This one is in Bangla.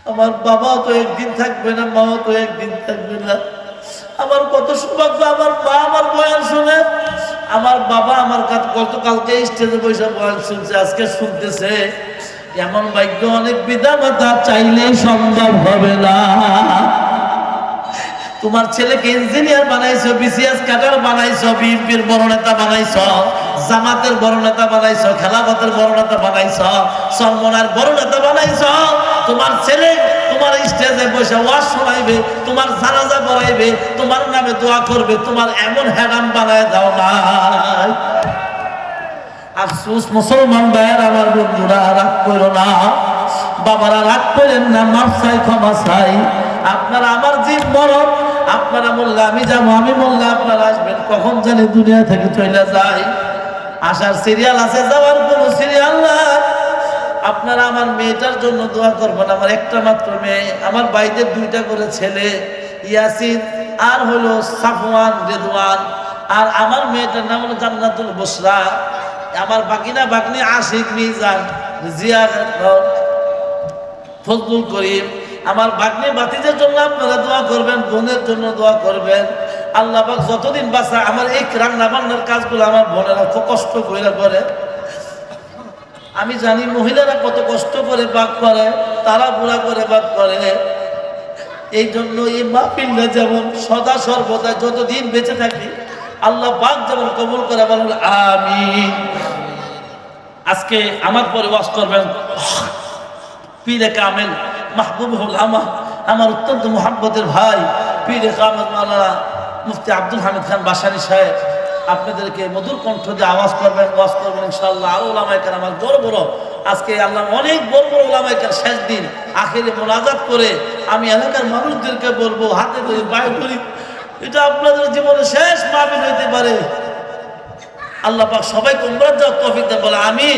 আমার বাবা তো একদিন থাকবে না, মাও তো একদিন থাকবে না। আমার কত সৌভাগ্য, আমার মা আমার বয়ান শুনে। আমার বাবা আমার গতকালকে স্টেজে বসে বয়ান শুনছে, আজকে শুনতেছে। এমন ভাগ্য অনেক পিতামাতা চাইলে সম্ভব হবে না। তোমার ছেলেকে ইঞ্জিনিয়ার বানাইছো, বিসিএস ক্যাডার বানাইছো, বিএনপির বড় নেতা বানাইছো, জামাতের বড় নেতা বানাইছো, খেলাফতের বড় নেতা বানাইছো, সরমনার বড় নেতা বানাইছো। তোমার ছেলে তোমার স্টেজে বসে ওয়াজ শোনাইবে, তোমার জানাজা পড়াইবে, তোমার নামে দোয়া করবে, তোমার এমন হ্যাডাম বানায় দাও নাই। আফসোস মুসলমান ভাইয়ের, আমার বন্ধুরা, রাগ করো না, বাবারা রাগ করেন না, মাফ চাই, ক্ষমা চাই। আপনারা আমার জীব মরণ, আপনারা বললে আমি যাবো, আমি বললে আপনারা আসবেন। কখন জানি দুনিয়া থেকে চলে যায়। আসার সিরিয়াল আছে, যাওয়ার কোনো সিরিয়াল নাই। আপনারা আমার মেয়েটার জন্য দোয়া করবেন। আমার একটা মাত্র মেয়ে, আমার ভাইদের দুইটা করে ছেলে, ইয়াসিন আর হলো সাফওয়ান, রেদওয়ান। আর আমার মেয়েটার নাম হলো জান্নাতুল বুশরা। আমার বাকিনা বাগনি আশিক, মিজান, জিয়া, ফজলুল করিম। আমার বাগনি বাতিদের জন্য আপনারা দোয়া করবেন, বোনের জন্য দোয়া করবেন। আল্লাহ পাক যতদিন বাঁচা, আমার এই রান্না বান্নার কাজগুলো আমার বোনেরা খুব কষ্ট করে। আমি জানি মহিলারা কত কষ্ট করে বাক করে, তারা বুড়া করে বাক করে। এই জন্য এই মাহফিলটা যেমন সদা সর্বদা যতদিন বেঁচে থাকি আল্লাহ পাক যেমন কবুল করে, বলেন আমিন। আজকে আমার পরে ওয়াজ করবেন পীরে কামেল মাহবুবুল আলম, আমার অত্যন্ত মুহাব্বতের ভাই পীরে কামেল মাওলানা মুফতি আব্দুল হামিদ খান বাসানী সাহেব। আপনাদেরকে মধুর কণ্ঠ দিয়ে আওয়াজ করবেন, ওয়াজ করবেন ইনশাআল্লাহ। আরো ওলামায়ে কেরাম, আমার বড় বড়, আজকে আল্লাহ অনেক বড় বড় ওলামায়ে কেরাম শেষ দিন আখিরে মোনাজাত করে আমি এলাকার মানুষদেরকে বলবো, হাতে ধরে পায়ে ধরি, এটা আপনাদের জীবনে শেষ মাহফিল হইতে পারে। আল্লাহ পাক সবাইকে উমরাহ যাওয়ার তৌফিক দেন, বলে আমিন।